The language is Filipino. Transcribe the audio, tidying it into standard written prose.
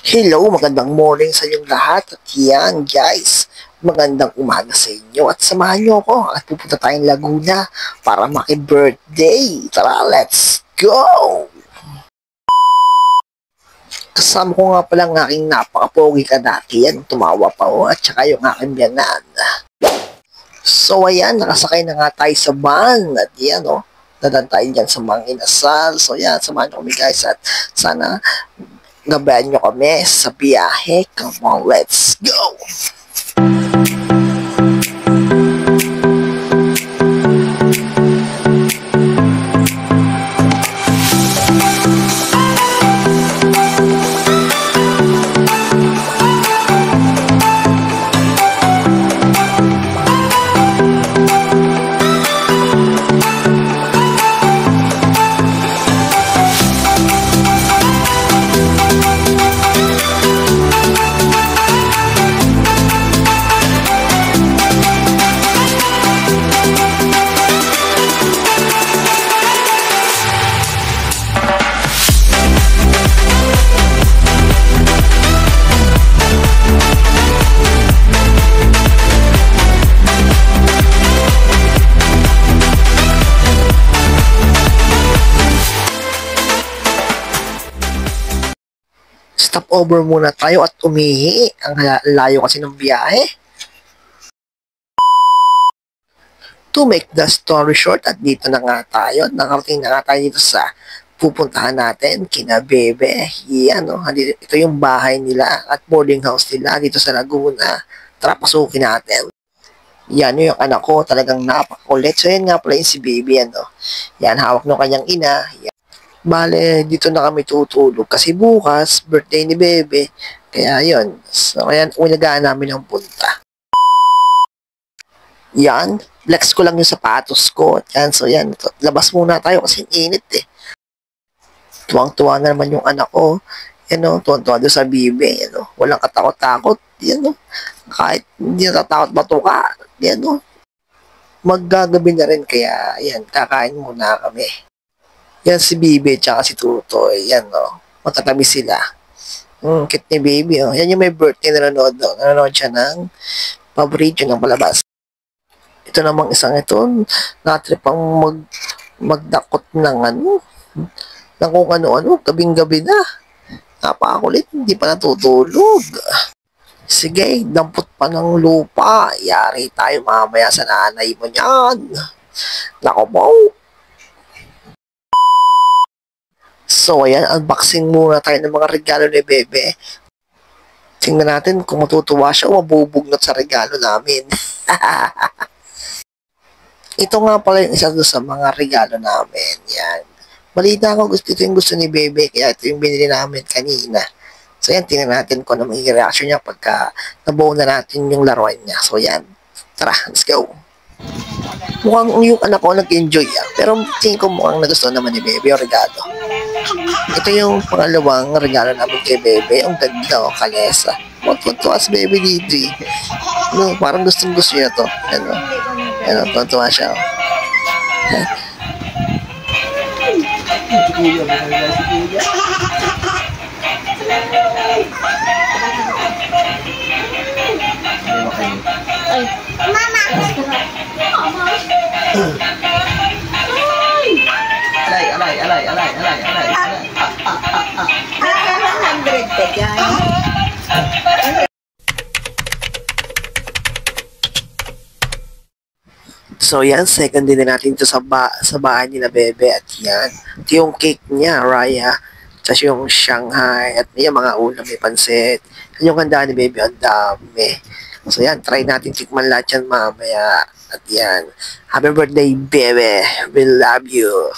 Hello, magandang morning sa inyong lahat. At yan, guys, magandang umaga sa inyo. At samahan nyo ako at pupunta tayong Laguna para maki-birthday. Tara, let's go! Kasama ko nga pala ang aking napaka-pogi ka dati. Yan, tumawa pa ako at saka yung aking biyanan. So, ayan, nakasakay na nga tayo sa van. At yan, dadan tayo dyan sa mga inasal. So, yan, samahan nyo kami guys. At sana gabayan nyo kami sa biyahe. Come on, let's go! Stop over muna tayo at umihi. Ang layo kasi ng biyahe. To make the story short, at dito na nga tayo. Nakarating na nga tayo dito sa pupuntahan natin, kina Bebe. Yan, ito yung bahay nila at boarding house nila dito sa Laguna. Tara, pasukin natin. Yan yung anak ko, talagang napakulit. So yan nga pala yung si Bebe, Yan, hawak ng kanyang ina. Yan. Bale, dito na kami tutulog kasi bukas, birthday ni Bebe. Kaya yun. So, ayan, unagaan namin ang punta. Yan, flex ko lang yung sapatos ko. Yan, so yan, labas muna tayo kasi init eh. Tuwang-tuwa na naman yung anak ko. Yan tuwang-tuwa doon sa Bebe. Yan walang katakot-takot. Yan kahit hindi natatakot batuka. Yan maggagabi na rin kaya yan, kakain muna kami. Yan si Bibi tsaka si Tutoy. Yan, magkatabi sila. Cute ni Baby, Yan yung may birthday na nanonood, Nanonood siya ng paborito ng palabas. Ito namang isang ito, natripang magdakot ng ng kung ano-ano, gabing-gabi na. Napakakulit, hindi pa natutulog. Sige, dampot pa ng lupa. Yari tayo mamaya sa nanay mo niyan. Nako po. So, ayan, unboxing muna tayo ng mga regalo ni Bebe. Tingnan natin kung matutuwa siya o mabubugnot sa regalo namin. Ito nga pala yung isa doon sa mga regalo namin. Yan. Balita ko, ito yung gusto ni Bebe, kaya ito yung binili namin kanina. So, yan, tingnan natin kung ano magiging reaction niya pagka nabuo na natin yung laruan niya. So, yan. Tara, let's go. Mukhang yung anak ko nag-enjoy pero tingin ko mukhang nagustuhan naman ni Bebe yung regalo. Ito yung pangalawang regalo namin kay Bebe. Ang ganda kalesa. What to us, Baby Didri? Parang gustong-gusto niya to. Tuwa siya. Ay, Mama! Alay. 100 ka dyan. So yan, second din na natin ito sa bahay nila Bebe. At yan, ito yung cake niya, Raya. Tapos yung Shanghai. At yung mga ulam, may pansit. Yung handa ni Bebe, ang dami. So yan, try natin tikman lahat yan mamaya. At yan, happy birthday, Bebe. We love you.